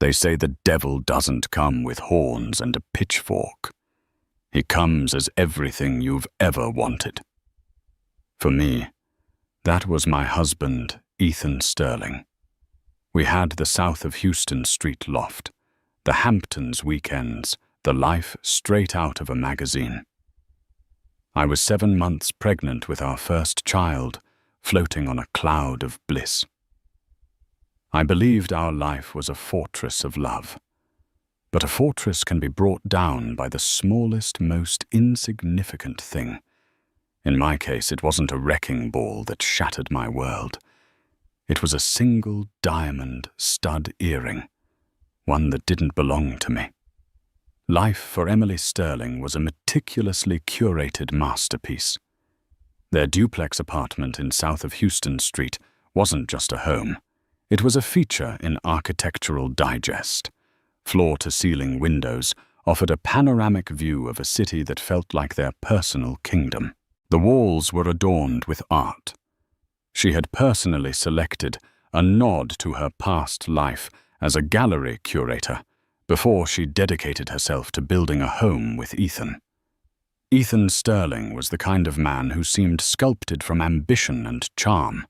They say the devil doesn't come with horns and a pitchfork. He comes as everything you've ever wanted. For me, that was my husband, Ethan Sterling. We had the south of Houston Street loft, the Hamptons weekends, the life straight out of a magazine. I was 7 months pregnant with our first child, floating on a cloud of bliss. I believed our life was a fortress of love. But a fortress can be brought down by the smallest, most insignificant thing. In my case, it wasn't a wrecking ball that shattered my world. It was a single diamond stud earring, one that didn't belong to me. Life for Emily Sterling was a meticulously curated masterpiece. Their duplex apartment in south of Houston Street wasn't just a home. It was a feature in Architectural Digest. Floor-to-ceiling windows offered a panoramic view of a city that felt like their personal kingdom. The walls were adorned with art. She had personally selected a nod to her past life as a gallery curator before she dedicated herself to building a home with Ethan. Ethan Sterling was the kind of man who seemed sculpted from ambition and charm.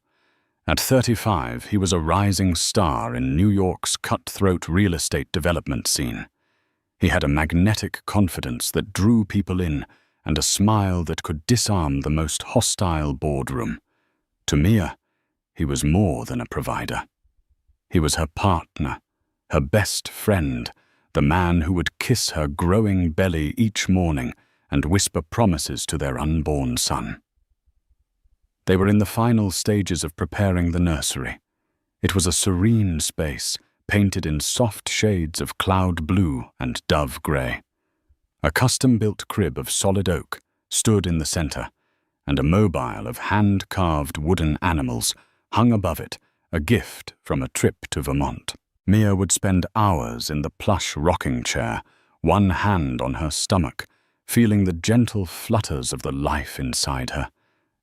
At 35, he was a rising star in New York's cutthroat real estate development scene. He had a magnetic confidence that drew people in and a smile that could disarm the most hostile boardroom. To Mia, he was more than a provider. He was her partner, her best friend, the man who would kiss her growing belly each morning and whisper promises to their unborn son. They were in the final stages of preparing the nursery. It was a serene space, painted in soft shades of cloud blue and dove grey. A custom-built crib of solid oak stood in the centre, and a mobile of hand-carved wooden animals hung above it, a gift from a trip to Vermont. Mia would spend hours in the plush rocking chair, one hand on her stomach, feeling the gentle flutters of the life inside her,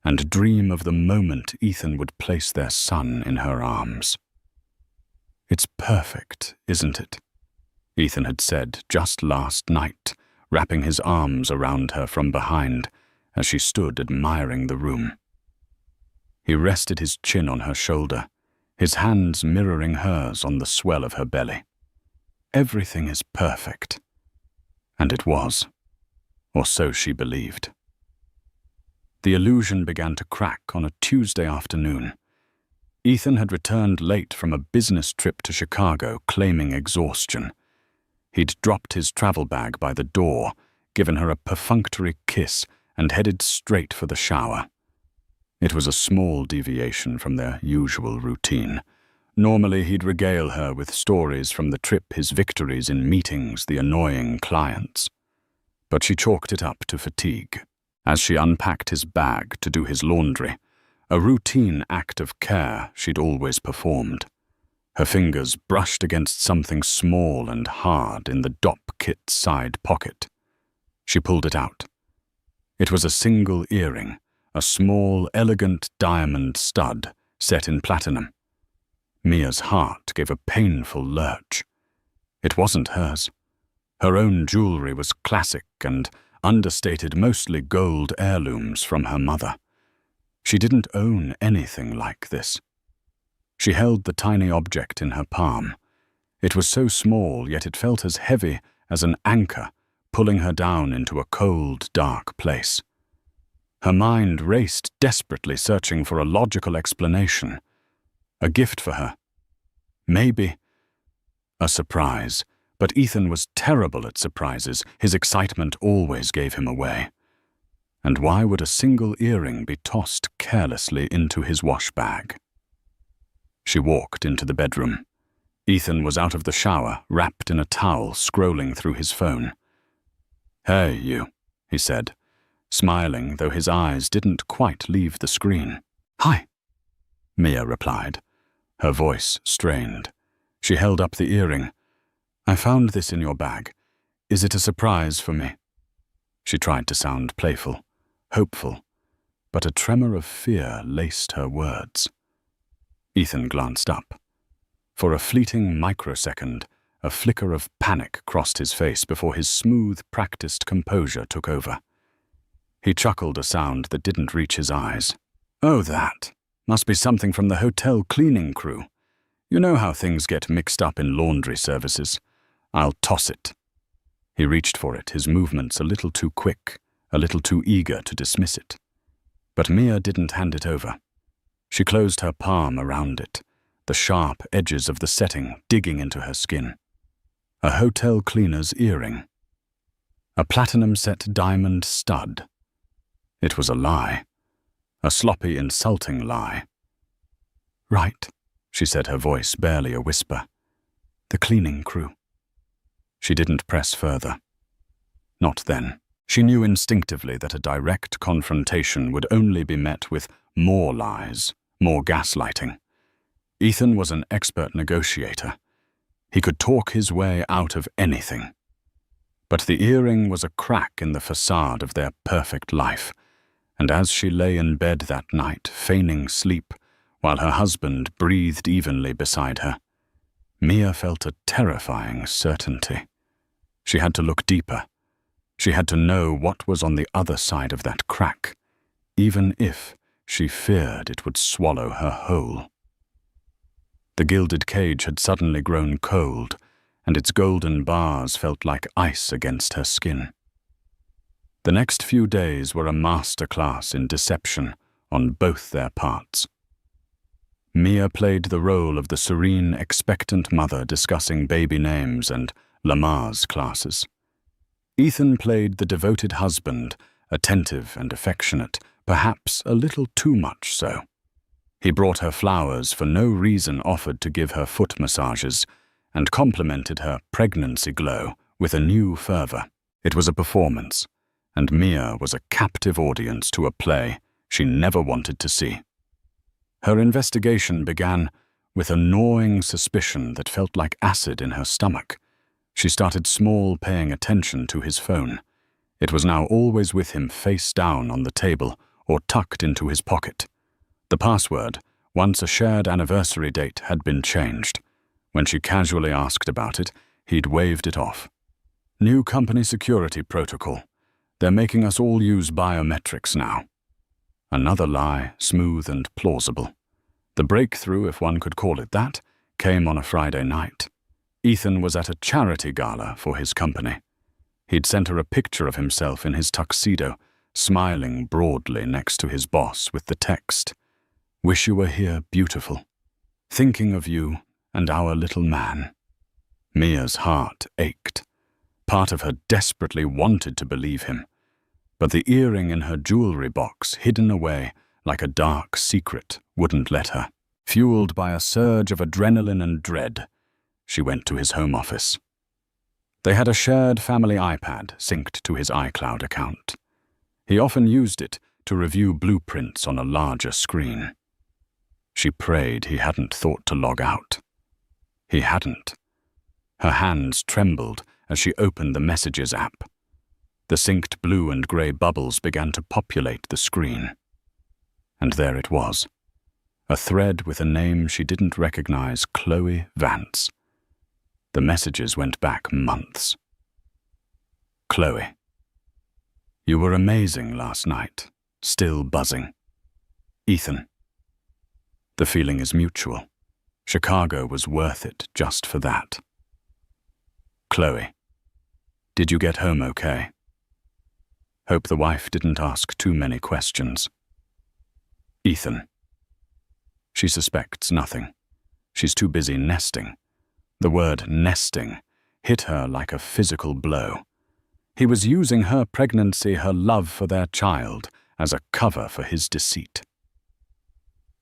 and dream of the moment Ethan would place their son in her arms. "It's perfect, isn't it?" Ethan had said just last night, wrapping his arms around her from behind as she stood admiring the room. He rested his chin on her shoulder, his hands mirroring hers on the swell of her belly. Everything is perfect. And it was, or so she believed. The illusion began to crack on a Tuesday afternoon. Ethan had returned late from a business trip to Chicago, claiming exhaustion. He'd dropped his travel bag by the door, given her a perfunctory kiss, and headed straight for the shower. It was a small deviation from their usual routine. Normally he'd regale her with stories from the trip, his victories in meetings, the annoying clients. But she chalked it up to fatigue. As she unpacked his bag to do his laundry, a routine act of care she'd always performed. Her fingers brushed against something small and hard in the Dop kit's side pocket. She pulled it out. It was a single earring, a small, elegant diamond stud set in platinum. Mia's heart gave a painful lurch. It wasn't hers. Her own jewelry was classic and understated, mostly gold heirlooms from her mother. She didn't own anything like this. She held the tiny object in her palm. It was so small, yet it felt as heavy as an anchor, pulling her down into a cold, dark place. Her mind raced desperately, searching for a logical explanation. A gift for her. Maybe a surprise. But Ethan was terrible at surprises. His excitement always gave him away. And why would a single earring be tossed carelessly into his wash bag? She walked into the bedroom. Ethan was out of the shower, wrapped in a towel, scrolling through his phone. "Hey, you," he said, smiling, though his eyes didn't quite leave the screen. "Hi," Mia replied, her voice strained. She held up the earring. "I found this in your bag. Is it a surprise for me?" She tried to sound playful, hopeful, but a tremor of fear laced her words. Ethan glanced up. For a fleeting microsecond, A flicker of panic crossed his face before his smooth, practiced composure took over. He chuckled a sound that didn't reach his eyes. "Oh, that. Must be something from the hotel cleaning crew. You know how things get mixed up in laundry services. I'll toss it." He reached for it, his movements a little too quick, a little too eager to dismiss it. But Mia didn't hand it over. She closed her palm around it, the sharp edges of the setting digging into her skin. A hotel cleaner's earring. A platinum-set diamond stud. It was a lie. A sloppy, insulting lie. "Right," she said, her voice barely a whisper. "The cleaning crew." She didn't press further. Not then. She knew instinctively that a direct confrontation would only be met with more lies, more gaslighting. Ethan was an expert negotiator. He could talk his way out of anything. But the earring was a crack in the facade of their perfect life, and as she lay in bed that night, feigning sleep, while her husband breathed evenly beside her, Mia felt a terrifying certainty. She had to look deeper. She had to know what was on the other side of that crack, even if she feared it would swallow her whole. The gilded cage had suddenly grown cold, and its golden bars felt like ice against her skin. The next few days were a master class in deception on both their parts. Mia played the role of the serene, expectant mother discussing baby names and Lamar's classes. Ethan played the devoted husband, attentive and affectionate, perhaps a little too much so. He brought her flowers for no reason, offered to give her foot massages, and complimented her pregnancy glow with a new fervor. It was a performance, and Mia was a captive audience to a play she never wanted to see. Her investigation began with a gnawing suspicion that felt like acid in her stomach. She started small, paying attention to his phone. It was now always with him, face down on the table or tucked into his pocket. The password, once a shared anniversary date, had been changed. When she casually asked about it, he'd waved it off. "New company security protocol. They're making us all use biometrics now." Another lie, smooth and plausible. The breakthrough, if one could call it that, came on a Friday night. Ethan was at a charity gala for his company. He'd sent her a picture of himself in his tuxedo, smiling broadly next to his boss with the text, "Wish you were here, beautiful. Thinking of you and our little man." Mia's heart ached. Part of her desperately wanted to believe him, but the earring in her jewelry box, hidden away like a dark secret, wouldn't let her. Fueled by a surge of adrenaline and dread, she went to his home office. They had a shared family iPad synced to his iCloud account. He often used it to review blueprints on a larger screen. She prayed he hadn't thought to log out. He hadn't. Her hands trembled as she opened the Messages app. The synced blue and grey bubbles began to populate the screen. And there it was. A thread with a name she didn't recognize, Chloe Vance. The messages went back months. "Chloe, you were amazing last night, still buzzing. Ethan, the feeling is mutual. Chicago was worth it just for that. Chloe, did you get home okay? Hope the wife didn't ask too many questions. Ethan, she suspects nothing. She's too busy nesting." The word nesting hit her like a physical blow. He was using her pregnancy, her love for their child, as a cover for his deceit.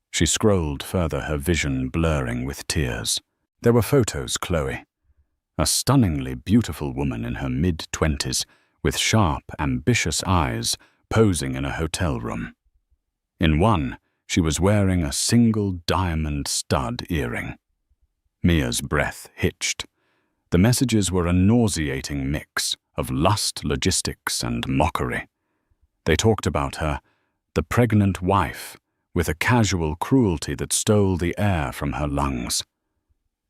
She scrolled further, her vision blurring with tears. There were photos, Chloe. A stunningly beautiful woman in her mid-20s, with sharp, ambitious eyes, posing in a hotel room. In one, she was wearing a single diamond stud earring. Mia's breath hitched. The messages were a nauseating mix of lust, logistics, and mockery. They talked about her, the pregnant wife, with a casual cruelty that stole the air from her lungs.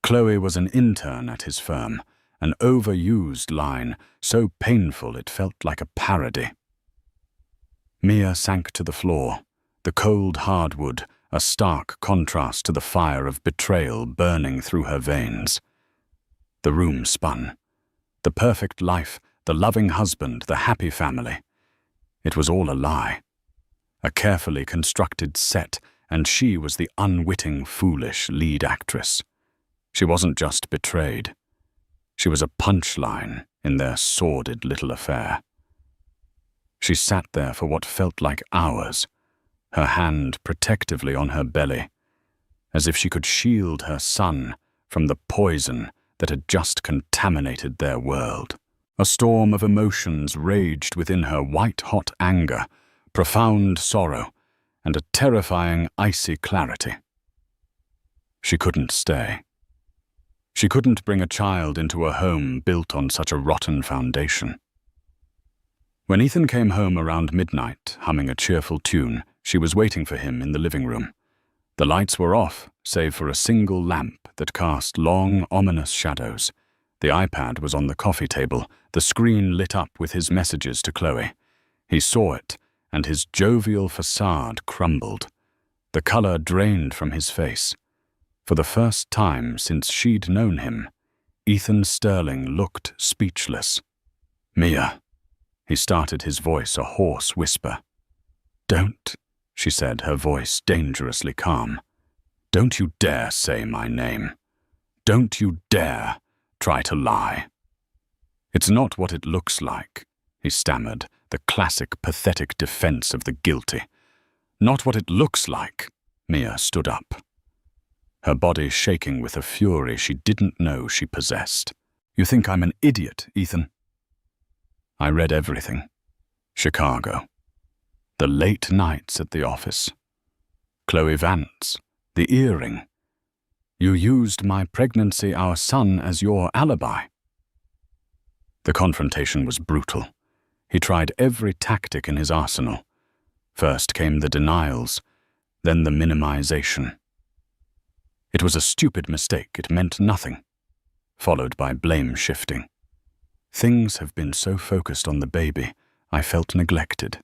Chloe was an intern at his firm, an overused line, so painful it felt like a parody. Mia sank to the floor, the cold hardwood, a stark contrast to the fire of betrayal burning through her veins. The room spun. The perfect life, the loving husband, the happy family. It was all a lie. A carefully constructed set, and she was the unwitting, foolish lead actress. She wasn't just betrayed. She was a punchline in their sordid little affair. She sat there for what felt like hours, her hand protectively on her belly, as if she could shield her son from the poison that had just contaminated their world. A storm of emotions raged within her, white-hot anger, profound sorrow, and a terrifying, icy clarity. She couldn't stay. She couldn't bring a child into a home built on such a rotten foundation. When Ethan came home around midnight, humming a cheerful tune, she was waiting for him in the living room. The lights were off, save for a single lamp that cast long, ominous shadows. The iPad was on the coffee table, the screen lit up with his messages to Chloe. He saw it, and his jovial facade crumbled. The color drained from his face. For the first time since she'd known him, Ethan Sterling looked speechless. "Mia," he started, his voice a hoarse whisper. "Don't," she said, her voice dangerously calm. "Don't you dare say my name. Don't you dare try to lie." "It's not what it looks like," he stammered, the classic pathetic defense of the guilty. "Not what it looks like." Mia stood up, her body shaking with a fury she didn't know she possessed. "You think I'm an idiot, Ethan?" I read everything. Chicago. The late nights at the office. Chloe Vance. The earring. You used my pregnancy, our son, as your alibi. The confrontation was brutal. He tried every tactic in his arsenal. First came the denials, then the minimization. It was a stupid mistake, it meant nothing, followed by blame shifting. Things have been so focused on the baby, I felt neglected.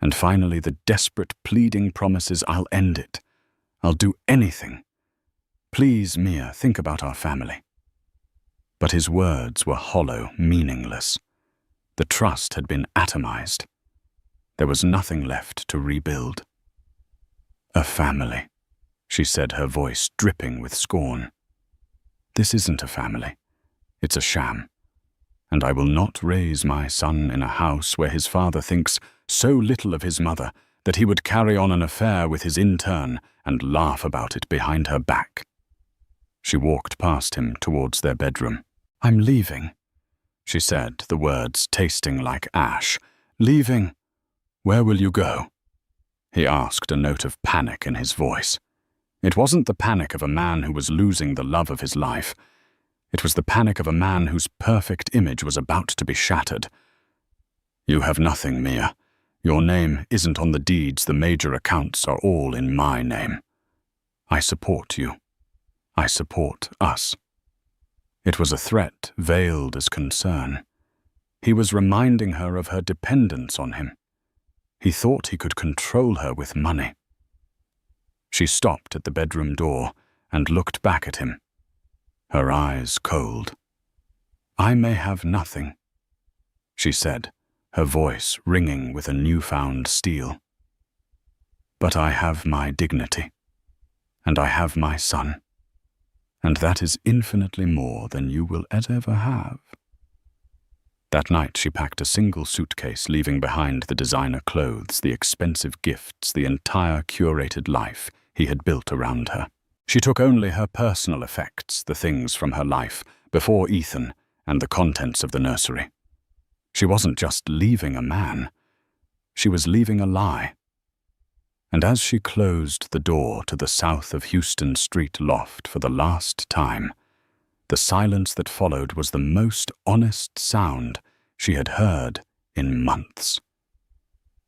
And finally the desperate pleading promises, "I'll end it. I'll do anything. Please, Mia, think about our family." But his words were hollow, meaningless. The trust had been atomized. There was nothing left to rebuild. "A family," she said, her voice dripping with scorn. "This isn't a family. It's a sham. And I will not raise my son in a house where his father thinks so little of his mother that he would carry on an affair with his intern and laugh about it behind her back." She walked past him towards their bedroom. "I'm leaving," she said, the words tasting like ash. "Leaving? Where will you go?" he asked, a note of panic in his voice. It wasn't the panic of a man who was losing the love of his life. It was the panic of a man whose perfect image was about to be shattered. "You have nothing, Mia. Your name isn't on the deeds. The major accounts are all in my name. I support you. I support us." It was a threat veiled as concern. He was reminding her of her dependence on him. He thought he could control her with money. She stopped at the bedroom door and looked back at him, her eyes cold. "I may have nothing," she said, her voice ringing with a newfound steel. "But I have my dignity, and I have my son, and that is infinitely more than you will ever have." That night she packed a single suitcase, leaving behind the designer clothes, the expensive gifts, the entire curated life he had built around her. She took only her personal effects, the things from her life, before Ethan and the contents of the nursery. She wasn't just leaving a man, she was leaving a lie. And as she closed the door to the south of Houston Street loft for the last time, the silence that followed was the most honest sound she had heard in months.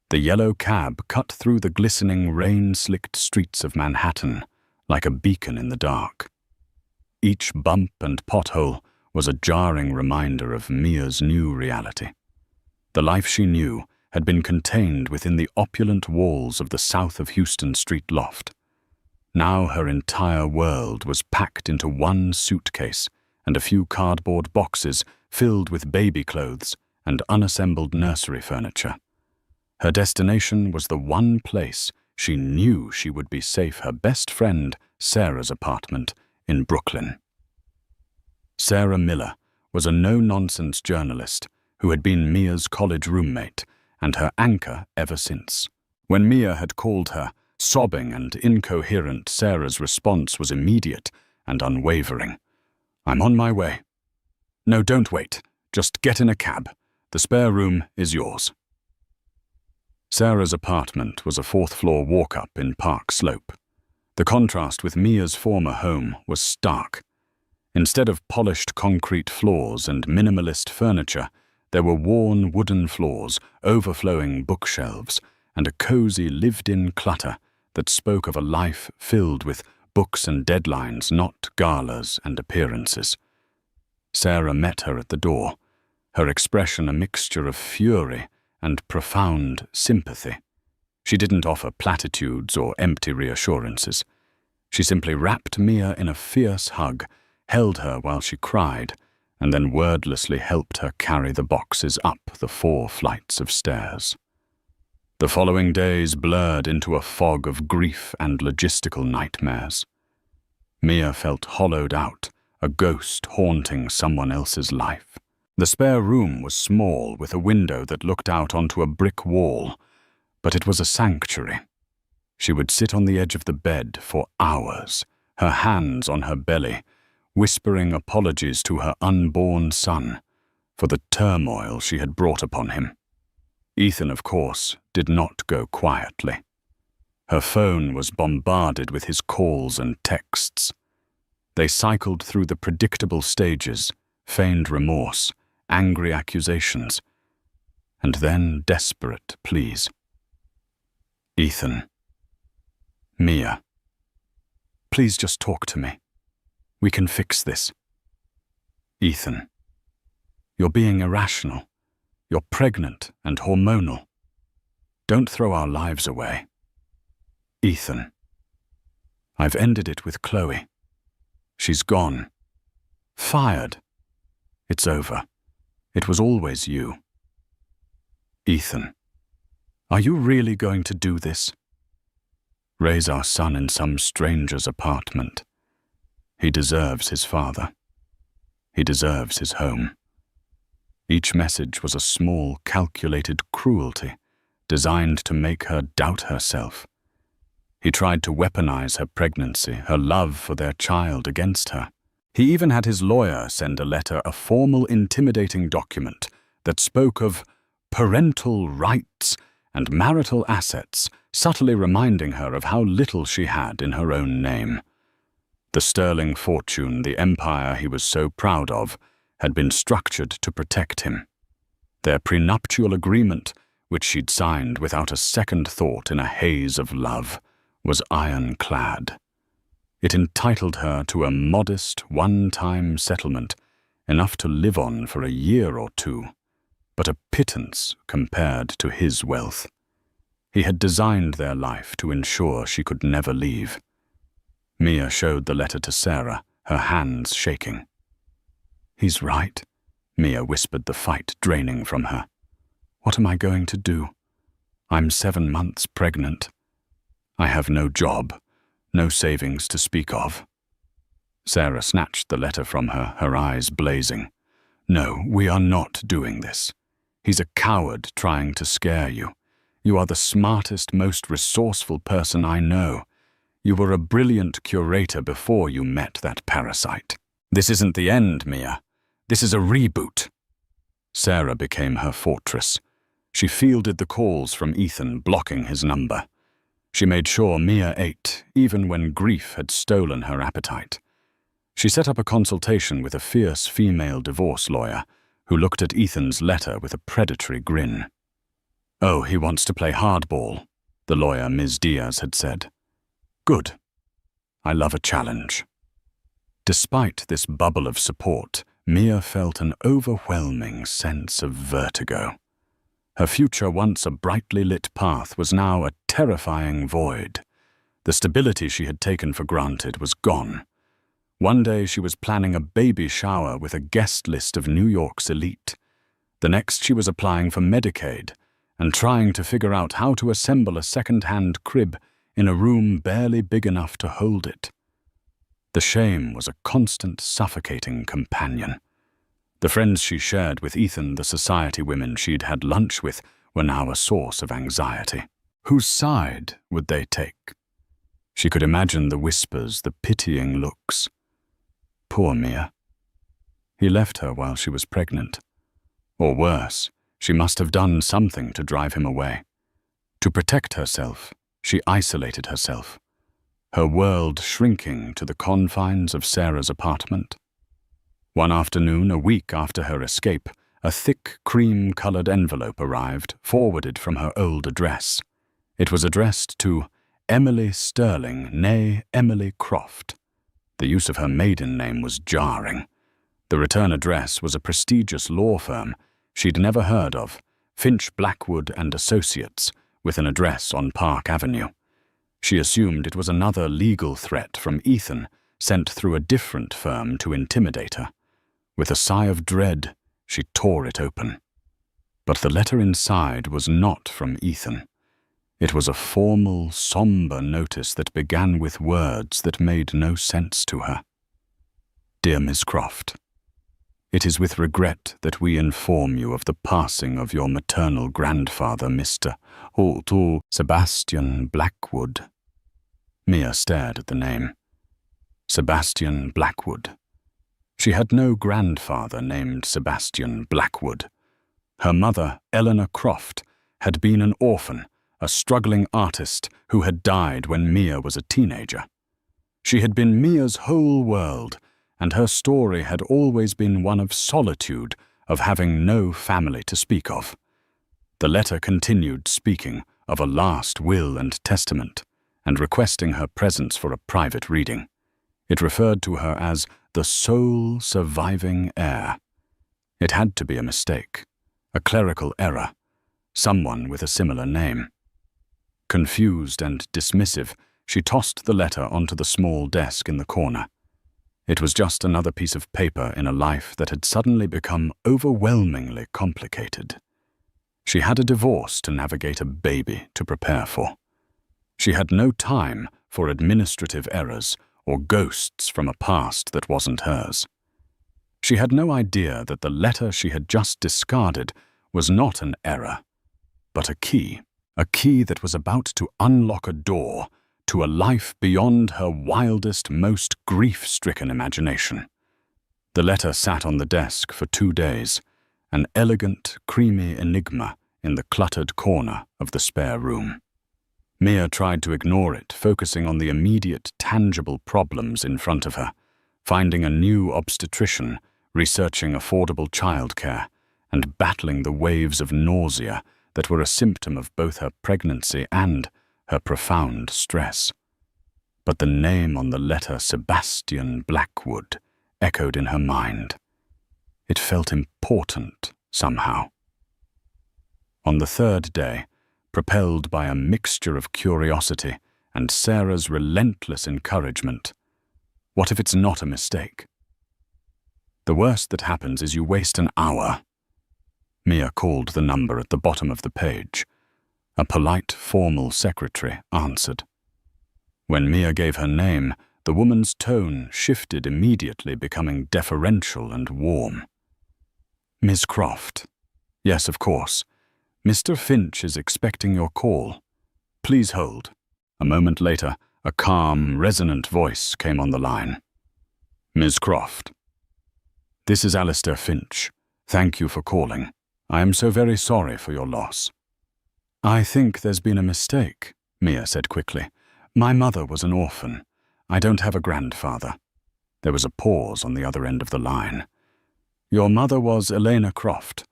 The yellow cab cut through the glistening, rain-slicked streets of Manhattan like a beacon in the dark. Each bump and pothole was a jarring reminder of Mia's new reality. The life she knew had been contained within the opulent walls of the south of Houston Street loft. Now her entire world was packed into one suitcase and a few cardboard boxes filled with baby clothes and unassembled nursery furniture. Her destination was the one place she knew she would be safe: her best friend Sarah's apartment in Brooklyn. Sarah Miller was a no-nonsense journalist who had been Mia's college roommate and her anchor ever since. When Mia had called her, sobbing and incoherent, Sarah's response was immediate and unwavering. "I'm on my way." "No, don't wait. Just get in a cab. The spare room is yours." Sarah's apartment was a fourth-floor walk-up in Park Slope. The contrast with Mia's former home was stark. Instead of polished concrete floors and minimalist furniture, there were worn wooden floors, overflowing bookshelves, and a cozy lived-in clutter that spoke of a life filled with books and deadlines, not galas and appearances. Sarah met her at the door, her expression a mixture of fury and profound sympathy. She didn't offer platitudes or empty reassurances. She simply wrapped Mia in a fierce hug, held her while she cried, and then wordlessly helped her carry the boxes up the 4 flights of stairs. The following days blurred into a fog of grief and logistical nightmares. Mia felt hollowed out, a ghost haunting someone else's life. The spare room was small, with a window that looked out onto a brick wall, but it was a sanctuary. She would sit on the edge of the bed for hours, her hands on her belly, whispering apologies to her unborn son for the turmoil she had brought upon him. Ethan, of course, did not go quietly. Her phone was bombarded with his calls and texts. They cycled through the predictable stages: feigned remorse, angry accusations, and then desperate pleas. "Ethan. Mia. Please just talk to me. We can fix this. Ethan. You're being irrational. You're pregnant and hormonal. Don't throw our lives away. Ethan. I've ended it with Chloe. She's gone. Fired. It's over. It was always you. Ethan. Are you really going to do this? Raise our son in some stranger's apartment. He deserves his father. He deserves his home." Each message was a small, calculated cruelty designed to make her doubt herself. He tried to weaponize her pregnancy, her love for their child, against her. He even had his lawyer send a letter, a formal, intimidating document that spoke of parental rights and marital assets, subtly reminding her of how little she had in her own name. The sterling fortune, the empire he was so proud of, had been structured to protect him. Their prenuptial agreement, which she'd signed without a second thought in a haze of love, was ironclad. It entitled her to a modest, one-time settlement, enough to live on for a year or two, but a pittance compared to his wealth. He had designed their life to ensure she could never leave. Mia showed the letter to Sarah, her hands shaking. "He's right," Mia whispered, the fight draining from her. "What am I going to do? I'm 7 months pregnant. I have no job, no savings to speak of." Sarah snatched the letter from her, her eyes blazing. "No, we are not doing this. He's a coward trying to scare you. You are the smartest, most resourceful person I know. You were a brilliant curator before you met that parasite. This isn't the end, Mia. This is a reboot." Sarah became her fortress. She fielded the calls from Ethan, blocking his number. She made sure Mia ate, even when grief had stolen her appetite. She set up a consultation with a fierce female divorce lawyer who looked at Ethan's letter with a predatory grin. "Oh, he wants to play hardball," the lawyer, Ms. Diaz, had said. "Good. I love a challenge." Despite this bubble of support, Mia felt an overwhelming sense of vertigo. Her future, once a brightly lit path, was now a terrifying void. The stability she had taken for granted was gone. One day she was planning a baby shower with a guest list of New York's elite. The next she was applying for Medicaid and trying to figure out how to assemble a second-hand crib in a room barely big enough to hold it. The shame was a constant, suffocating companion. The friends she shared with Ethan, the society women she'd had lunch with, were now a source of anxiety. Whose side would they take? She could imagine the whispers, the pitying looks. Poor Mia. He left her while she was pregnant. Or worse, she must have done something to drive him away. To protect herself, she isolated herself, her world shrinking to the confines of Sarah's apartment. One afternoon, a week after her escape, a thick, cream-colored envelope arrived, forwarded from her old address. It was addressed to Emily Sterling, née Emily Croft. The use of her maiden name was jarring. The return address was a prestigious law firm she'd never heard of, Finch, Blackwood and Associates, with an address on Park Avenue. She assumed it was another legal threat from Ethan, sent through a different firm to intimidate her. With a sigh of dread, she tore it open. But the letter inside was not from Ethan. It was a formal, somber notice that began with words that made no sense to her. Dear Miss Croft, it is with regret that we inform you of the passing of your maternal grandfather, Mr. Sebastian Blackwood. Mia stared at the name. Sebastian Blackwood. She had no grandfather named Sebastian Blackwood. Her mother, Eleanor Croft, had been an orphan, a struggling artist who had died when Mia was a teenager. She had been Mia's whole world, and her story had always been one of solitude, of having no family to speak of. The letter continued speaking of a last will and testament, and requesting her presence for a private reading. It referred to her as the sole surviving heir. It had to be a mistake, a clerical error, someone with a similar name. Confused and dismissive, she tossed the letter onto the small desk in the corner. It was just another piece of paper in a life that had suddenly become overwhelmingly complicated. She had a divorce to navigate, a baby to prepare for. She had no time for administrative errors or ghosts from a past that wasn't hers. She had no idea that the letter she had just discarded was not an error, but a key that was about to unlock a door to a life beyond her wildest, most grief-stricken imagination. The letter sat on the desk for 2 days, an elegant, creamy enigma in the cluttered corner of the spare room. Mia tried to ignore it, focusing on the immediate, tangible problems in front of her, finding a new obstetrician, researching affordable childcare, and battling the waves of nausea that were a symptom of both her pregnancy and her profound stress. But the name on the letter, Sebastian Blackwood, echoed in her mind. It felt important somehow. On the 3rd day, propelled by a mixture of curiosity and Sarah's relentless encouragement, what if it's not a mistake? The worst that happens is you waste an hour. Mia called the number at the bottom of the page. A polite, formal secretary answered. When Mia gave her name, the woman's tone shifted immediately, becoming deferential and warm. Miss Croft. Yes, of course. Mr. Finch is expecting your call. Please hold. A moment later, a calm, resonant voice came on the line. Miss Croft. This is Alistair Finch. Thank you for calling. I am so very sorry for your loss. I think there's been a mistake, Mia said quickly. My mother was an orphan. I don't have a grandfather. There was a pause on the other end of the line. Your mother was Elena Croft,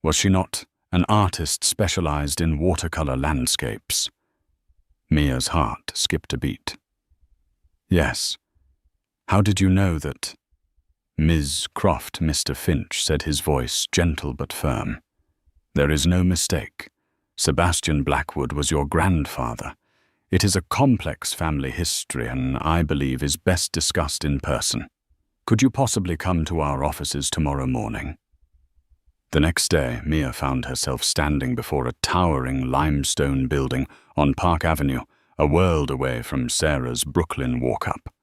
was she not? An artist specialized in watercolor landscapes. Mia's heart skipped a beat. Yes. How did you know that? Ms. Croft, Mr. Finch said, his voice gentle but firm. There is no mistake. Sebastian Blackwood was your grandfather. It is a complex family history and I believe is best discussed in person. Could you possibly come to our offices tomorrow morning? The next day, Mia found herself standing before a towering limestone building on Park Avenue, a world away from Sarah's Brooklyn walk-up.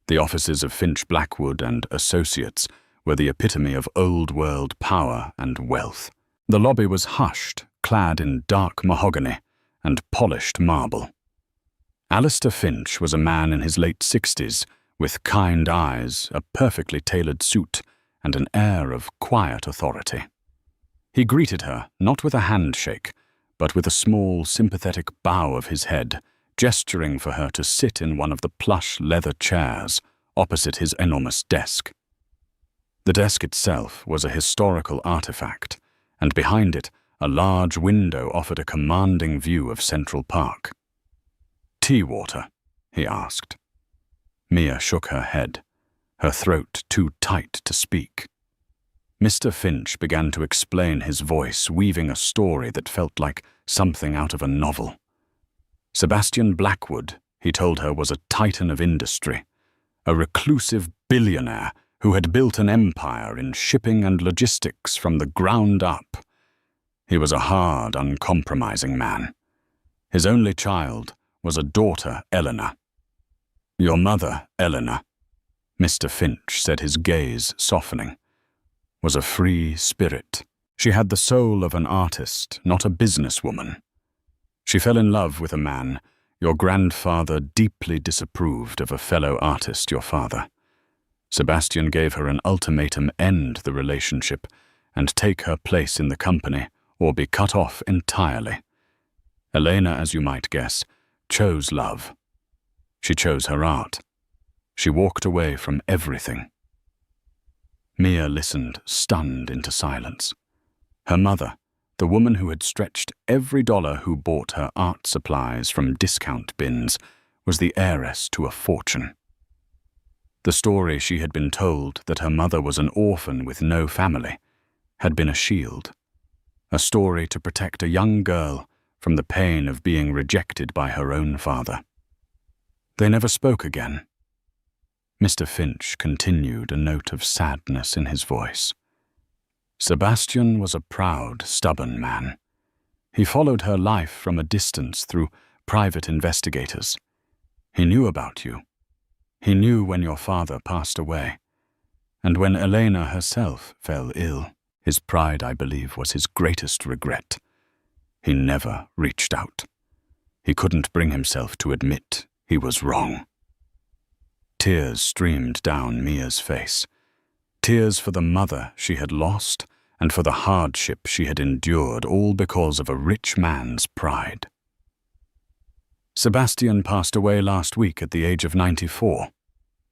The offices of Finch Blackwood and Associates were the epitome of old-world power and wealth. The lobby was hushed, clad in dark mahogany and polished marble. Alistair Finch was a man in his late 60s, with kind eyes, a perfectly tailored suit, and an air of quiet authority. He greeted her, not with a handshake, but with a small, sympathetic bow of his head, gesturing for her to sit in one of the plush leather chairs opposite his enormous desk. The desk itself was a historical artifact, and behind it, a large window offered a commanding view of Central Park. "Tea water?" he asked. Mia shook her head, her throat too tight to speak. Mr. Finch began to explain, his voice weaving a story that felt like something out of a novel. Sebastian Blackwood, he told her, was a titan of industry, a reclusive billionaire who had built an empire in shipping and logistics from the ground up. He was a hard, uncompromising man. His only child was a daughter, Eleanor. "Your mother, Eleanor," Mr. Finch said, his gaze softening, "was a free spirit. She had the soul of an artist, not a businesswoman. She fell in love with a man. Your grandfather deeply disapproved of a fellow artist, your father. Sebastian gave her an ultimatum: end the relationship and take her place in the company or be cut off entirely. Elena, as you might guess, chose love. She chose her art. She walked away from everything." Mia listened, stunned into silence. Her mother, the woman who had stretched every dollar who bought her art supplies from discount bins, was the heiress to a fortune. The story she had been told, that her mother was an orphan with no family, had been a shield. A story to protect a young girl from the pain of being rejected by her own father. They never spoke again. Mr. Finch continued, a note of sadness in his voice. Sebastian was a proud, stubborn man. He followed her life from a distance through private investigators. He knew about you. He knew when your father passed away, and when Elena herself fell ill. His pride, I believe, was his greatest regret. He never reached out. He couldn't bring himself to admit he was wrong. Tears streamed down Mia's face. Tears for the mother she had lost and for the hardship she had endured, all because of a rich man's pride. "Sebastian passed away last week at the age of 94,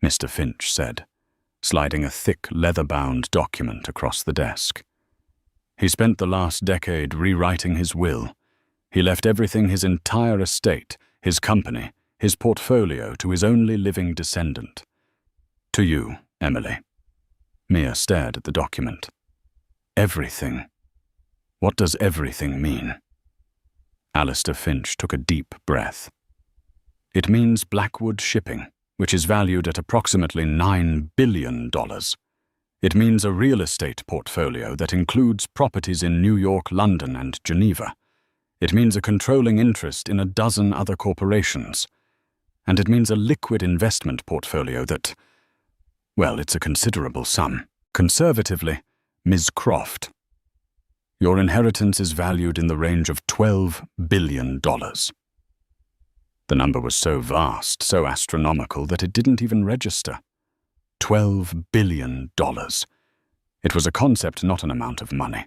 Mr. Finch said, sliding a thick leather-bound document across the desk. He spent the last decade rewriting his will. He left everything, his entire estate, his company, his portfolio, to his only living descendant. To you, Emily." Mia stared at the document. "Everything. What does everything mean?" Alistair Finch took a deep breath. "It means Blackwood Shipping, which is valued at approximately $9 billion. It means a real estate portfolio that includes properties in New York, London, and Geneva. It means a controlling interest in a dozen other corporations. And it means a liquid investment portfolio that, well, it's a considerable sum. Conservatively, Ms. Croft, your inheritance is valued in the range of $12 billion. The number was so vast, so astronomical, that it didn't even register. $12 billion. It was a concept, not an amount of money.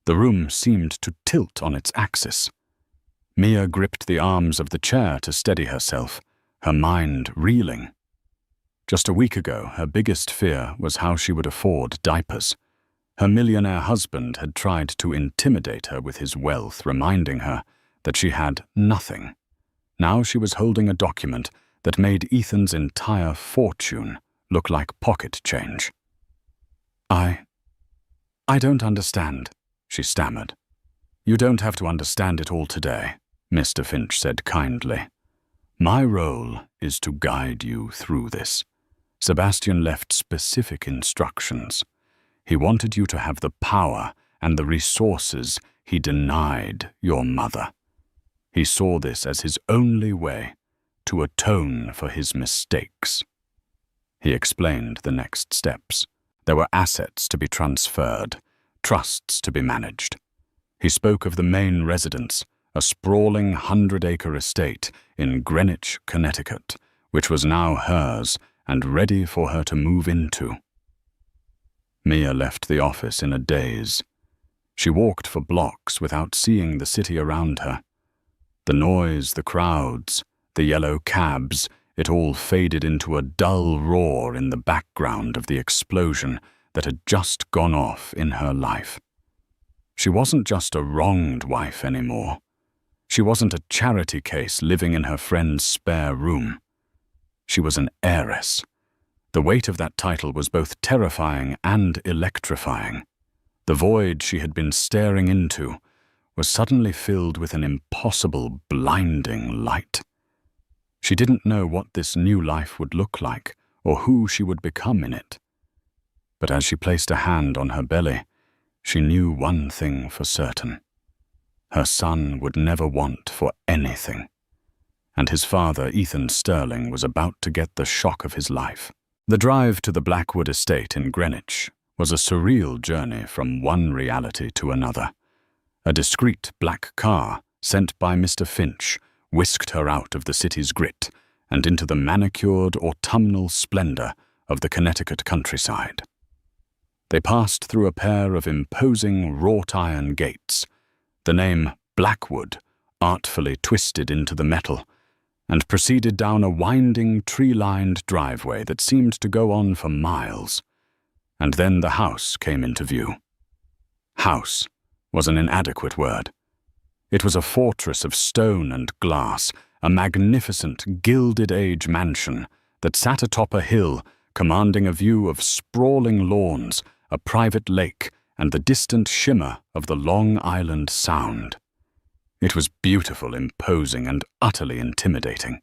The room seemed to tilt on its axis. Mia gripped the arms of the chair to steady herself, her mind reeling. Just a week ago, her biggest fear was how she would afford diapers. Her millionaire husband had tried to intimidate her with his wealth, reminding her that she had nothing. Now she was holding a document that made Ethan's entire fortune look like pocket change. I don't understand," she stammered. "You don't have to understand it all today," Mr. Finch said kindly. "My role is to guide you through this." Sebastian left specific instructions. He wanted you to have the power and the resources he denied your mother. He saw this as his only way to atone for his mistakes. He explained the next steps. There were assets to be transferred, trusts to be managed. He spoke of the main residence, a sprawling 100-acre estate in Greenwich, Connecticut, which was now hers and ready for her to move into. Mia left the office in a daze. She walked for blocks without seeing the city around her. The noise, the crowds, the yellow cabs, it all faded into a dull roar in the background of the explosion that had just gone off in her life. She wasn't just a wronged wife anymore. She wasn't a charity case living in her friend's spare room. She was an heiress. The weight of that title was both terrifying and electrifying. The void she had been staring into was suddenly filled with an impossible, blinding light. She didn't know what this new life would look like or who she would become in it. But as she placed a hand on her belly, she knew one thing for certain. Her son would never want for anything. And his father, Ethan Sterling, was about to get the shock of his life. The drive to the Blackwood estate in Greenwich was a surreal journey from one reality to another. A discreet black car sent by Mr. Finch whisked her out of the city's grit and into the manicured autumnal splendor of the Connecticut countryside. They passed through a pair of imposing wrought-iron gates, the name Blackwood artfully twisted into the metal, and proceeded down a winding, tree-lined driveway that seemed to go on for miles. And then the house came into view. House was an inadequate word. It was a fortress of stone and glass, a magnificent Gilded Age mansion that sat atop a hill commanding a view of sprawling lawns, a private lake, and the distant shimmer of the Long Island Sound. It was beautiful, imposing, and utterly intimidating.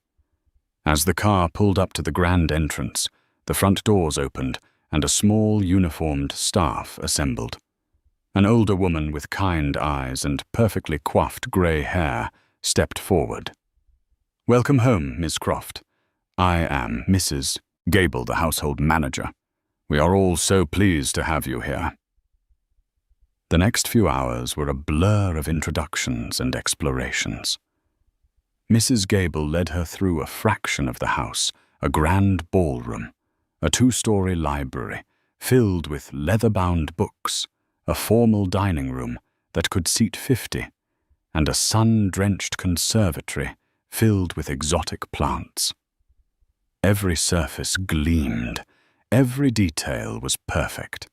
As the car pulled up to the grand entrance, the front doors opened and a small uniformed staff assembled. An older woman with kind eyes and perfectly coiffed grey hair stepped forward. "Welcome home, Miss Croft. I am Mrs. Gable, the household manager. We are all so pleased to have you here." The next few hours were a blur of introductions and explorations. Mrs. Gable led her through a fraction of the house, a grand ballroom, a 2-story library filled with leather-bound books, a formal dining room that could seat 50, and a sun-drenched conservatory filled with exotic plants. Every surface gleamed, every detail was perfect.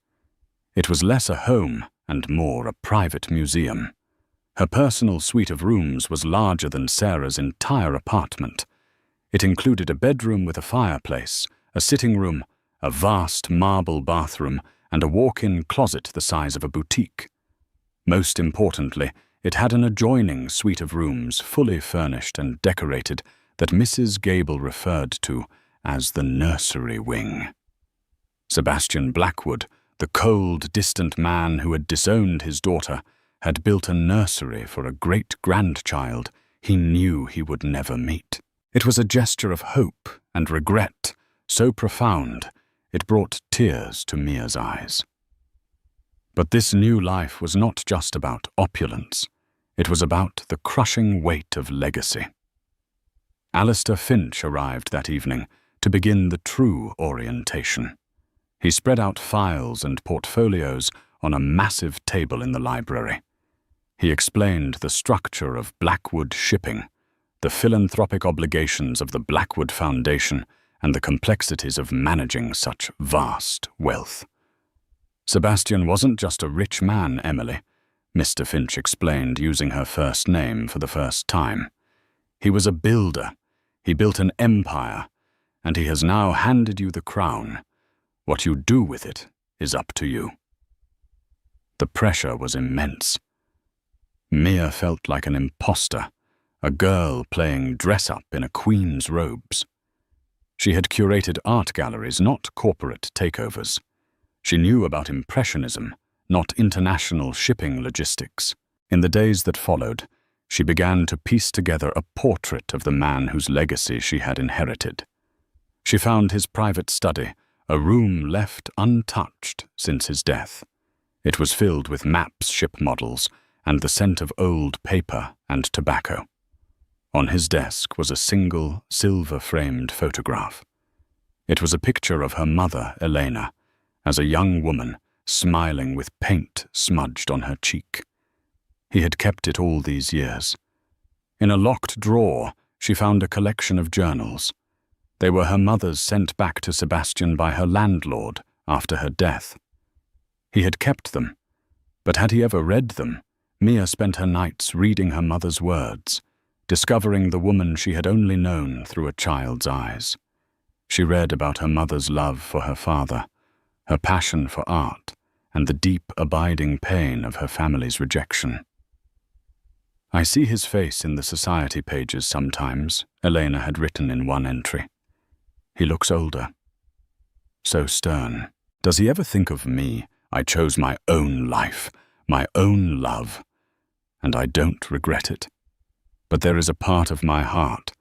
It was less a home and more a private museum. Her personal suite of rooms was larger than Sarah's entire apartment. It included a bedroom with a fireplace, a sitting room, a vast marble bathroom, and a walk-in closet the size of a boutique. Most importantly, it had an adjoining suite of rooms fully furnished and decorated that Mrs. Gable referred to as the nursery wing. Sebastian Blackwood, the cold, distant man who had disowned his daughter, had built a nursery for a great-grandchild he knew he would never meet. It was a gesture of hope and regret, so profound it brought tears to Mia's eyes. But this new life was not just about opulence. It was about the crushing weight of legacy. Alistair Finch arrived that evening to begin the true orientation. He spread out files and portfolios on a massive table in the library. He explained the structure of Blackwood Shipping, the philanthropic obligations of the Blackwood Foundation, and the complexities of managing such vast wealth. Sebastian wasn't just a rich man, Emily, Mr. Finch explained, using her first name for the first time. He was a builder. He built an empire, and he has now handed you the crown. What you do with it is up to you." The pressure was immense. Mia felt like an imposter, a girl playing dress-up in a queen's robes. She had curated art galleries, not corporate takeovers. She knew about impressionism, not international shipping logistics. In the days that followed, she began to piece together a portrait of the man whose legacy she had inherited. She found his private study, a room left untouched since his death. It was filled with maps, ship models, and the scent of old paper and tobacco. On his desk was a single, silver-framed photograph. It was a picture of her mother, Elena, as a young woman, smiling with paint smudged on her cheek. He had kept it all these years. In a locked drawer, she found a collection of journals. They were her mother's, sent back to Sebastian by her landlord after her death. He had kept them, but had he ever read them? Mia spent her nights reading her mother's words, discovering the woman she had only known through a child's eyes. She read about her mother's love for her father, her passion for art, and the deep, abiding pain of her family's rejection. "I see his face in the society pages sometimes," Elena had written in one entry. "He looks older. So stern. Does he ever think of me? I chose my own life, my own love, and I don't regret it. But there is a part of my heart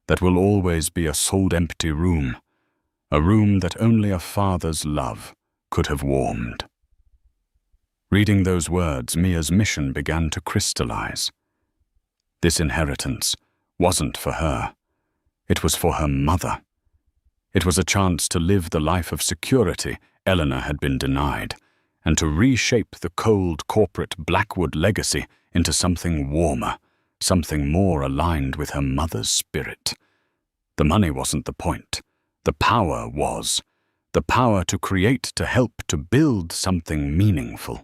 that will always be a soul-empty room, a room that only a father's love could have warmed." Reading those words, Mia's mission began to crystallize. This inheritance wasn't for her. It was for her mother. It was a chance to live the life of security Eleanor had been denied, and to reshape the cold corporate Blackwood legacy into something warmer, something more aligned with her mother's spirit. The money wasn't the point. The power was. The power to create, to help, to build something meaningful.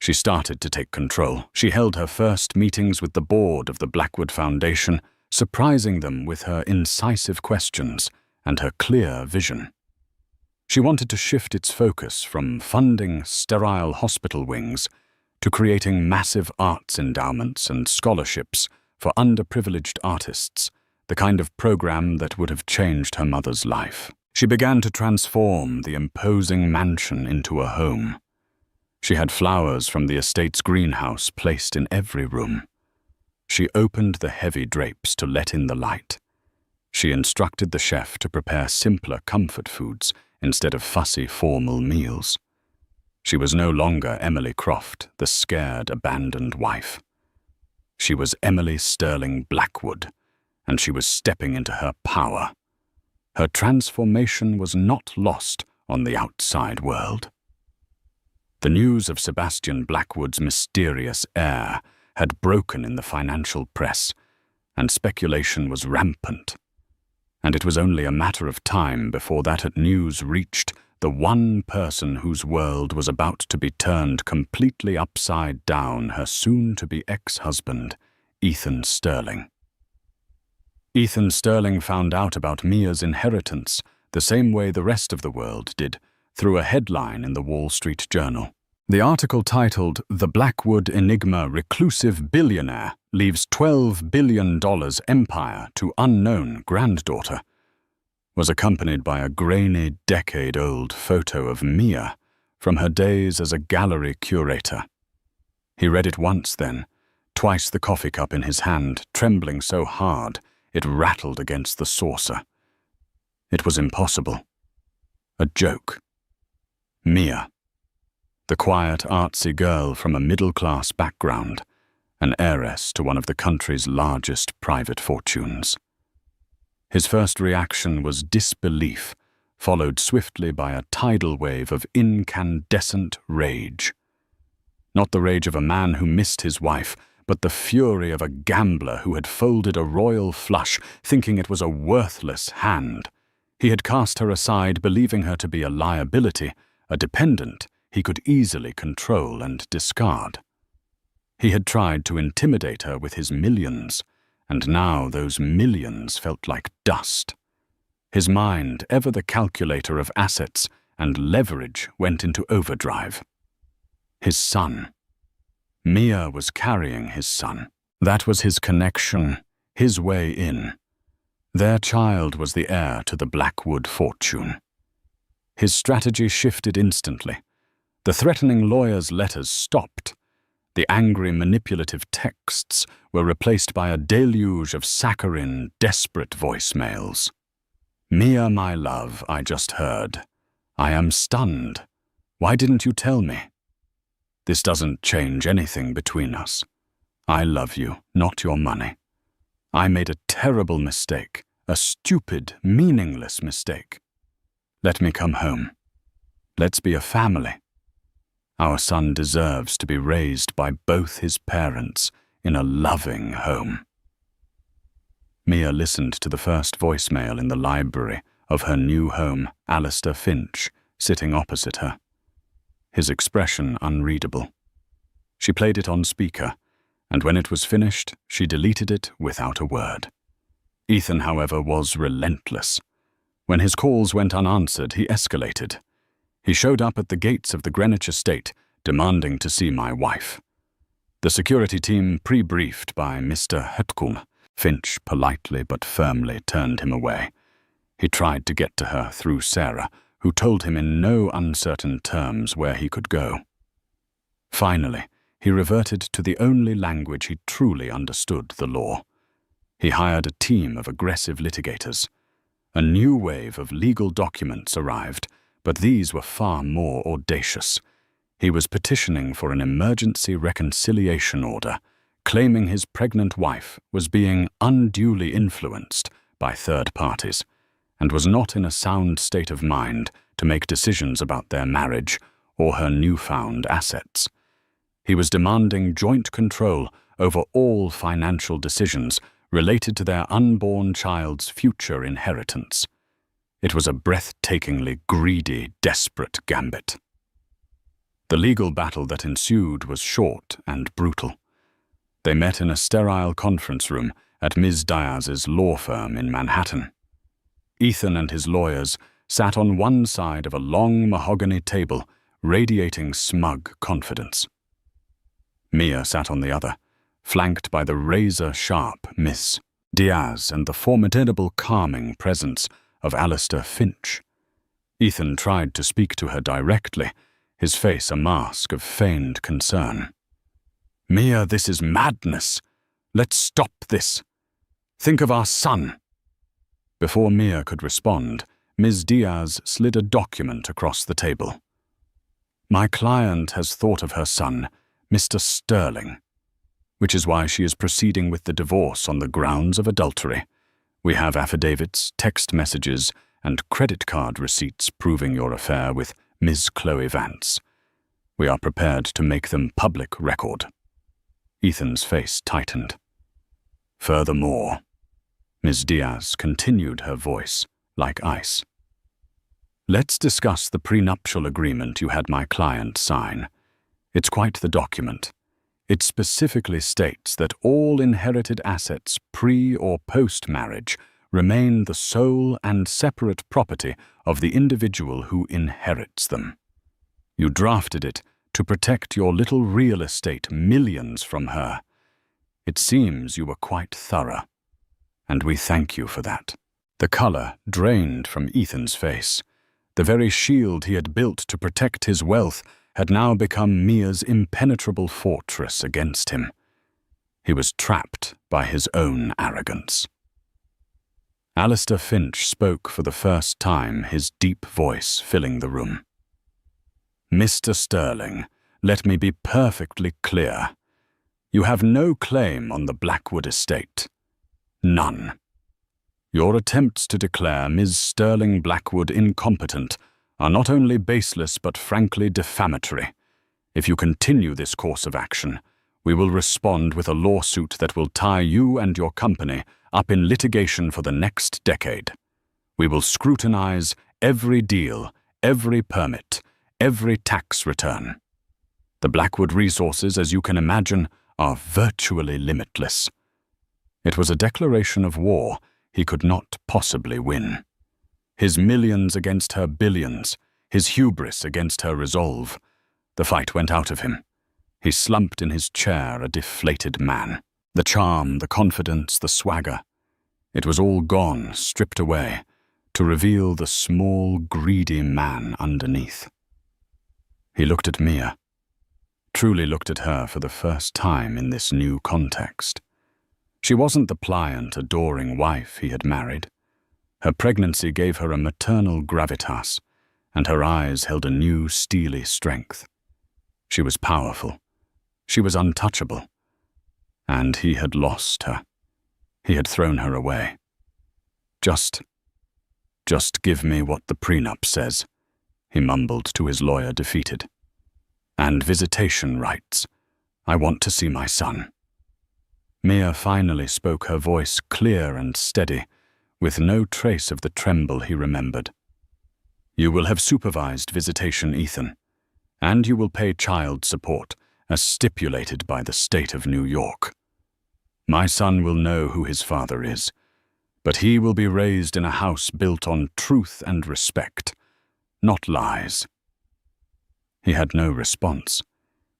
She started to take control. She held her first meetings with the board of the Blackwood Foundation, surprising them with her incisive questions and her clear vision. She wanted to shift its focus from funding sterile hospital wings to creating massive arts endowments and scholarships for underprivileged artists, the kind of program that would have changed her mother's life. She began to transform the imposing mansion into a home. She had flowers from the estate's greenhouse placed in every room. She opened the heavy drapes to let in the light. She instructed the chef to prepare simpler comfort foods instead of fussy formal meals. She was no longer Emily Croft, the scared, abandoned wife. She was Emily Sterling Blackwood, and she was stepping into her power. Her transformation was not lost on the outside world. The news of Sebastian Blackwood's mysterious heir had broken in the financial press, and speculation was rampant. And it was only a matter of time before that news reached the one person whose world was about to be turned completely upside down, her soon-to-be ex-husband, Ethan Sterling. Ethan Sterling found out about Mia's inheritance the same way the rest of the world did, through a headline in the Wall Street Journal. The article, titled "The Blackwood Enigma Reclusive Billionaire Leaves $12 Billion Empire to Unknown Granddaughter," was accompanied by a grainy, decade-old photo of Mia from her days as a gallery curator. He read it once then, twice the coffee cup in his hand, trembling so hard it rattled against the saucer. It was impossible. A joke. Mia, the quiet, artsy girl from a middle-class background, an heiress to one of the country's largest private fortunes. His first reaction was disbelief, followed swiftly by a tidal wave of incandescent rage. Not the rage of a man who missed his wife, but the fury of a gambler who had folded a royal flush, thinking it was a worthless hand. He had cast her aside, believing her to be a liability, a dependent he could easily control and discard. He had tried to intimidate her with his millions, and now those millions felt like dust. His mind, ever the calculator of assets and leverage, went into overdrive. His son. Mia was carrying his son. That was his connection, his way in. Their child was the heir to the Blackwood fortune. His strategy shifted instantly. The threatening lawyer's letters stopped. The angry, manipulative texts were replaced by a deluge of saccharine, desperate voicemails. "Mia, my love, I just heard. I am stunned. Why didn't you tell me? This doesn't change anything between us. I love you, not your money. I made a terrible mistake, a stupid, meaningless mistake. Let me come home. Let's be a family. Our son deserves to be raised by both his parents in a loving home." Mia listened to the first voicemail in the library of her new home, Alistair Finch, sitting opposite her. His expression unreadable. She played it on speaker, and when it was finished, she deleted it without a word. Ethan, however, was relentless. When his calls went unanswered, he escalated. He showed up at the gates of the Greenwich estate, demanding to see my wife. The security team, pre-briefed by Mr. Hetkum, Finch politely but firmly turned him away. He tried to get to her through Sarah, who told him in no uncertain terms where he could go. Finally, he reverted to the only language he truly understood, the law. He hired a team of aggressive litigators. A new wave of legal documents arrived, but these were far more audacious. He was petitioning for an emergency reconciliation order, claiming his pregnant wife was being unduly influenced by third parties and was not in a sound state of mind to make decisions about their marriage or her newfound assets. He was demanding joint control over all financial decisions related to their unborn child's future inheritance. It was a breathtakingly greedy, desperate gambit. The legal battle that ensued was short and brutal. They met in a sterile conference room at Ms. Diaz's law firm in Manhattan. Ethan and his lawyers sat on one side of a long mahogany table, radiating smug confidence. Mia sat on the other, flanked by the razor-sharp Miss Diaz and the formidable calming presence of Alistair Finch. Ethan tried to speak to her directly, his face a mask of feigned concern. "Mia, this is madness. Let's stop this. Think of our son." Before Mia could respond, Ms. Diaz slid a document across the table. "My client has thought of her son, Mr. Sterling, which is why she is proceeding with the divorce on the grounds of adultery. We have affidavits, text messages, and credit card receipts proving your affair with Ms. Chloe Vance. We are prepared to make them public record." Ethan's face tightened. "Furthermore," Ms. Diaz continued, her voice like ice, "let's discuss the prenuptial agreement you had my client sign. It's quite the document. It specifically states that all inherited assets pre- or post-marriage remain the sole and separate property of the individual who inherits them. You drafted it to protect your little real estate millions from her. It seems you were quite thorough, and we thank you for that." The color drained from Ethan's face. The very shield he had built to protect his wealth had now become Mia's impenetrable fortress against him. He was trapped by his own arrogance. Alistair Finch spoke for the first time, his deep voice filling the room. "Mr. Sterling, let me be perfectly clear. You have no claim on the Blackwood estate. None. Your attempts to declare Ms. Sterling Blackwood incompetent are not only baseless but frankly defamatory. If you continue this course of action, we will respond with a lawsuit that will tie you and your company up in litigation for the next decade. We will scrutinize every deal, every permit, every tax return. The Blackwood resources, as you can imagine, are virtually limitless. It was a declaration of war he could not possibly win. His millions against her billions, his hubris against her resolve. The fight went out of him. He slumped in his chair, a deflated man. The charm, the confidence, the swagger. It was all gone, stripped away, to reveal the small, greedy man underneath. He looked at Mia, truly looked at her for the first time in this new context. She wasn't the pliant, adoring wife he had married. Her pregnancy gave her a maternal gravitas, and her eyes held a new, steely strength. She was powerful. She was untouchable. And he had lost her. He had thrown her away. Just give me what the prenup says, he mumbled to his lawyer, defeated. And visitation rights. I want to see my son. Mia finally spoke, her voice clear and steady, with no trace of the tremble he remembered. You will have supervised visitation, Ethan, and you will pay child support, as stipulated by the state of New York. My son will know who his father is, but he will be raised in a house built on truth and respect, not lies. He had no response.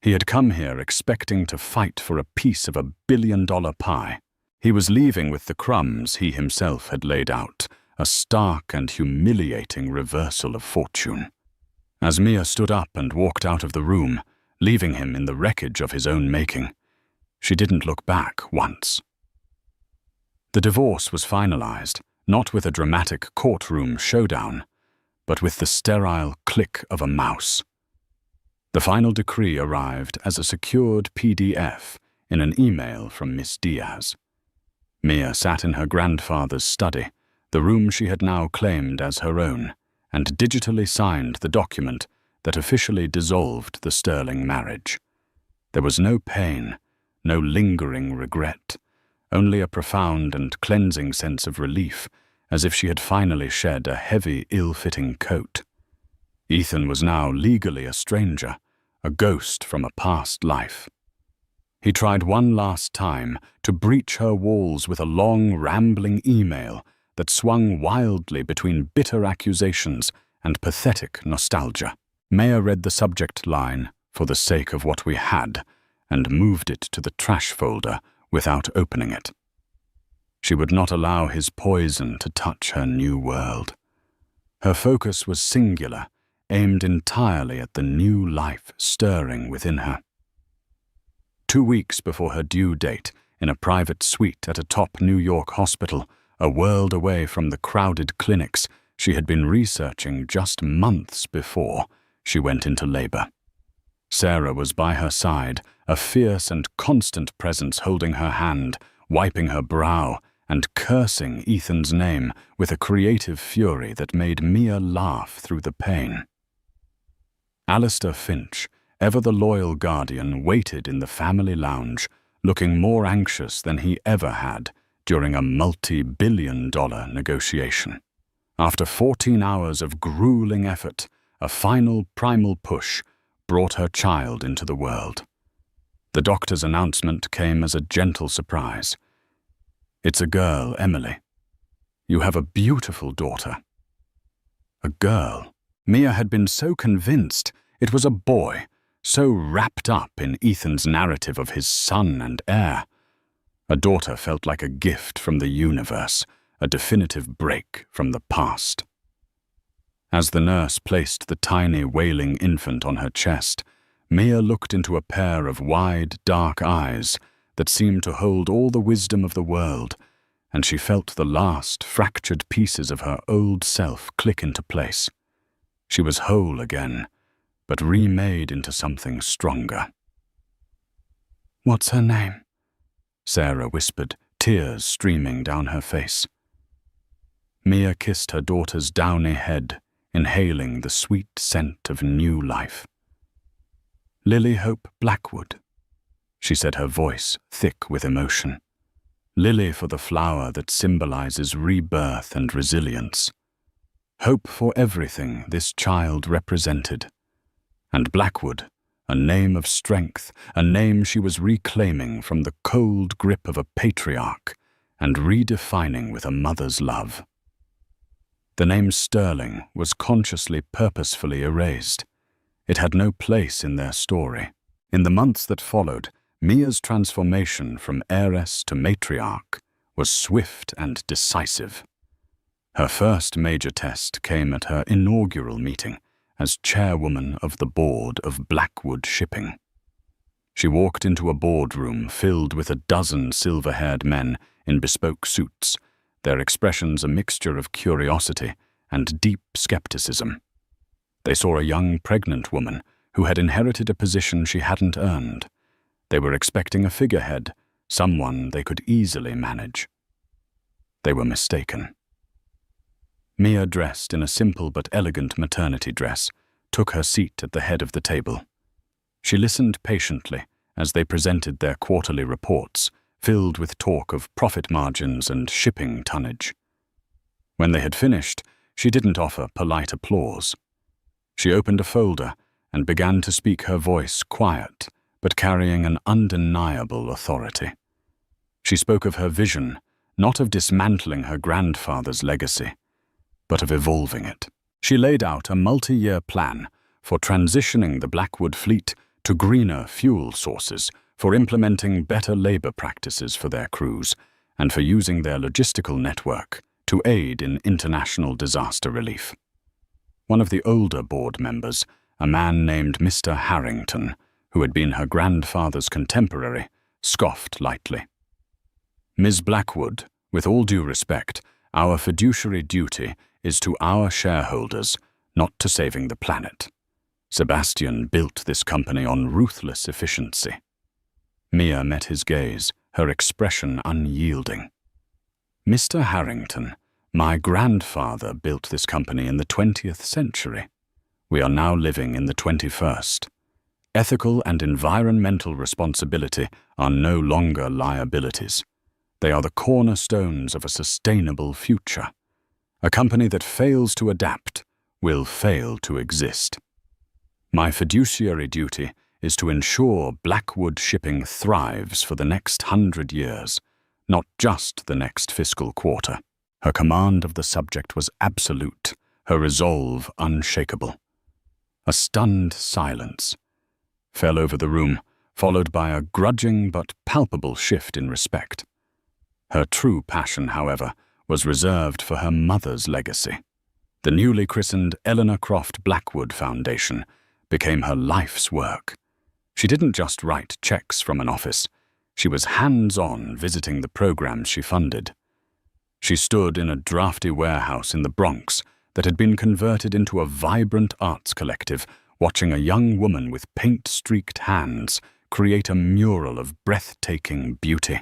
He had come here expecting to fight for a piece of $1 billion pie. He was leaving with the crumbs he himself had laid out, a stark and humiliating reversal of fortune. As Mia stood up and walked out of the room, leaving him in the wreckage of his own making, she didn't look back once. The divorce was finalized, not with a dramatic courtroom showdown, but with the sterile click of a mouse. The final decree arrived as a secured PDF in an email from Miss Diaz. Mia sat in her grandfather's study, the room she had now claimed as her own, and digitally signed the document that officially dissolved the Sterling marriage. There was no pain, no lingering regret, only a profound and cleansing sense of relief, as if she had finally shed a heavy, ill-fitting coat. Ethan was now legally a stranger, a ghost from a past life. He tried one last time to breach her walls with a long, rambling email that swung wildly between bitter accusations and pathetic nostalgia. Maya read the subject line, "For the sake of what we had," and moved it to the trash folder without opening it. She would not allow his poison to touch her new world. Her focus was singular, aimed entirely at the new life stirring within her. 2 weeks before her due date, in a private suite at a top New York hospital, a world away from the crowded clinics she had been researching just months before, she went into labor. Sarah was by her side, a fierce and constant presence holding her hand, wiping her brow, and cursing Ethan's name with a creative fury that made Mia laugh through the pain. Alistair Finch, ever the loyal guardian, waited in the family lounge, looking more anxious than he ever had during a multi-billion-dollar negotiation. After 14 hours of grueling effort, a final primal push brought her child into the world. The doctor's announcement came as a gentle surprise. "It's a girl, Emily. You have a beautiful daughter." A girl. Mia had been so convinced it was a boy, so wrapped up in Ethan's narrative of his son and heir. A daughter felt like a gift from the universe, a definitive break from the past. As the nurse placed the tiny, wailing infant on her chest, Mia looked into a pair of wide, dark eyes that seemed to hold all the wisdom of the world, and she felt the last fractured pieces of her old self click into place. She was whole again, but remade into something stronger. "What's her name?" Sarah whispered, tears streaming down her face. Mia kissed her daughter's downy head, inhaling the sweet scent of new life. "Lily Hope Blackwood," she said, her voice thick with emotion. Lily for the flower that symbolizes rebirth and resilience. Hope for everything this child represented. And Blackwood, a name of strength, a name she was reclaiming from the cold grip of a patriarch, and redefining with a mother's love. The name Sterling was consciously, purposefully erased. It had no place in their story. In the months that followed, Mia's transformation from heiress to matriarch was swift and decisive. Her first major test came at her inaugural meeting as chairwoman of the board of Blackwood Shipping. She walked into a boardroom filled with a dozen silver-haired men in bespoke suits, their expressions a mixture of curiosity and deep skepticism. They saw a young pregnant woman who had inherited a position she hadn't earned. They were expecting a figurehead, someone they could easily manage. They were mistaken. Mia, dressed in a simple but elegant maternity dress, took her seat at the head of the table. She listened patiently as they presented their quarterly reports, filled with talk of profit margins and shipping tonnage. When they had finished, she didn't offer polite applause. She opened a folder and began to speak, her voice quiet, but carrying an undeniable authority. She spoke of her vision, not of dismantling her grandfather's legacy, but of evolving it. She laid out a multi-year plan for transitioning the Blackwood fleet to greener fuel sources, for implementing better labor practices for their crews, and for using their logistical network to aid in international disaster relief. One of the older board members, a man named Mr. Harrington, who had been her grandfather's contemporary, scoffed lightly. "Ms. Blackwood, with all due respect, our fiduciary duty is to our shareholders, not to saving the planet. Sebastian built this company on ruthless efficiency." Mia met his gaze, her expression unyielding. "Mr. Harrington, my grandfather built this company in the 20th century. We are now living in the 21st. Ethical and environmental responsibility are no longer liabilities. They are the cornerstones of a sustainable future. A company that fails to adapt will fail to exist. My fiduciary duty is to ensure Blackwood Shipping thrives for the next 100 years, not just the next fiscal quarter." Her command of the subject was absolute, her resolve unshakable. A stunned silence fell over the room, followed by a grudging but palpable shift in respect. Her true passion, however, was reserved for her mother's legacy. The newly christened Eleanor Croft Blackwood Foundation became her life's work. She didn't just write checks from an office. She was hands-on visiting the programs she funded. She stood in a drafty warehouse in the Bronx that had been converted into a vibrant arts collective, watching a young woman with paint-streaked hands create a mural of breathtaking beauty.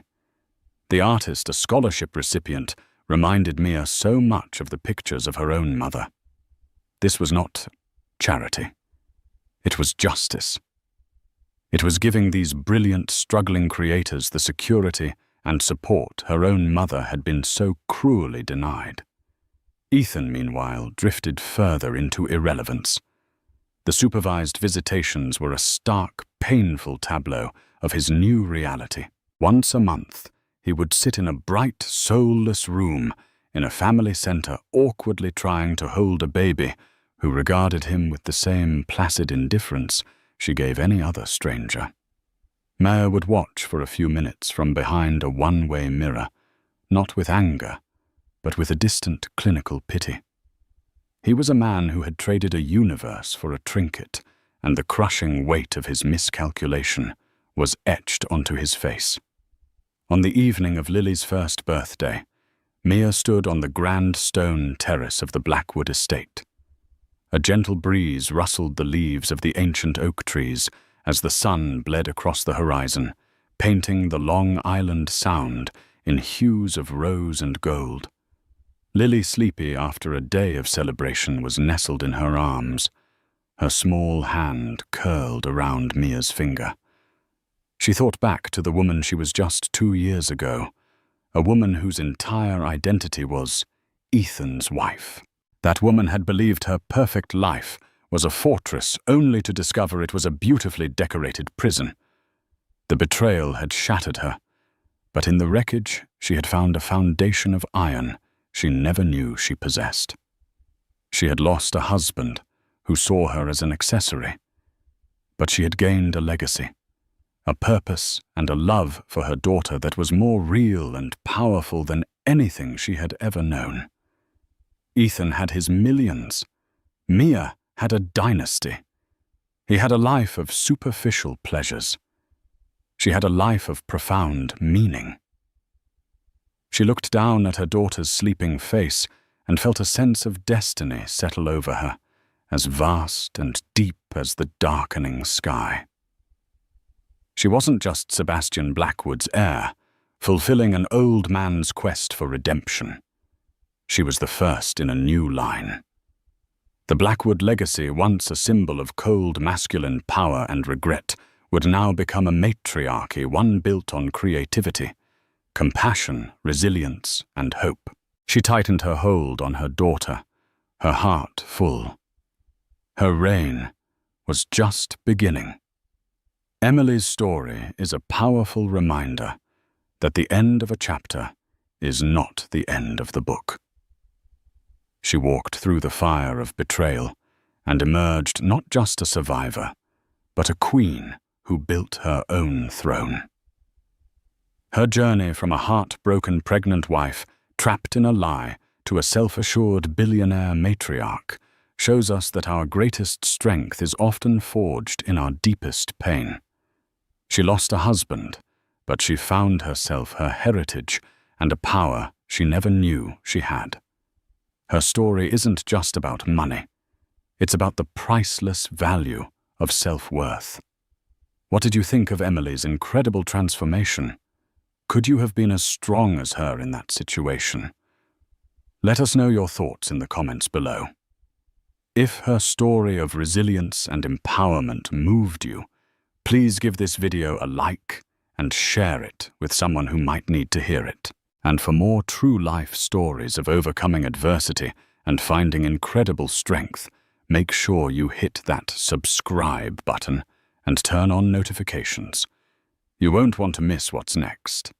The artist, a scholarship recipient, reminded Mia so much of the pictures of her own mother. This was not charity. It was justice. It was giving these brilliant, struggling creators the security and support her own mother had been so cruelly denied. Ethan, meanwhile, drifted further into irrelevance. The supervised visitations were a stark, painful tableau of his new reality. Once a month, he would sit in a bright, soulless room in a family center, awkwardly trying to hold a baby who regarded him with the same placid indifference she gave any other stranger. Maya would watch for a few minutes from behind a one-way mirror, not with anger, but with a distant clinical pity. He was a man who had traded a universe for a trinket, and the crushing weight of his miscalculation was etched onto his face. On the evening of Lily's first birthday, Mia stood on the grand stone terrace of the Blackwood estate. A gentle breeze rustled the leaves of the ancient oak trees as the sun bled across the horizon, painting the Long Island Sound in hues of rose and gold. Lily, sleepy after a day of celebration, was nestled in her arms, her small hand curled around Mia's finger. She thought back to the woman she was just 2 years ago, a woman whose entire identity was Ethan's wife. That woman had believed her perfect life was a fortress, only to discover it was a beautifully decorated prison. The betrayal had shattered her, But in the wreckage, she had found a foundation of iron she never knew she possessed. She had lost a husband who saw her as an accessory, but she had gained a legacy, a purpose and a love for her daughter that was more real and powerful than anything she had ever known. Ethan had his millions. Mia had a dynasty. He had a life of superficial pleasures. She had a life of profound meaning. She looked down at her daughter's sleeping face and felt a sense of destiny settle over her, as vast and deep as the darkening sky. She wasn't just Sebastian Blackwood's heir, fulfilling an old man's quest for redemption. She was the first in a new line. The Blackwood legacy, once a symbol of cold masculine power and regret, would now become a matriarchy, one built on creativity, compassion, resilience, and hope. She tightened her hold on her daughter, her heart full. Her reign was just beginning. Emily's story is a powerful reminder that the end of a chapter is not the end of the book. She walked through the fire of betrayal and emerged not just a survivor, but a queen who built her own throne. Her journey from a heartbroken pregnant wife trapped in a lie to a self-assured billionaire matriarch shows us that our greatest strength is often forged in our deepest pain. She lost a husband, but she found herself, her heritage, and a power she never knew she had. Her story isn't just about money. It's about the priceless value of self-worth. What did you think of Emily's incredible transformation? Could you have been as strong as her in that situation? Let us know your thoughts in the comments below. If her story of resilience and empowerment moved you, please give this video a like and share it with someone who might need to hear it. And for more true life stories of overcoming adversity and finding incredible strength, make sure you hit that subscribe button and turn on notifications. You won't want to miss what's next.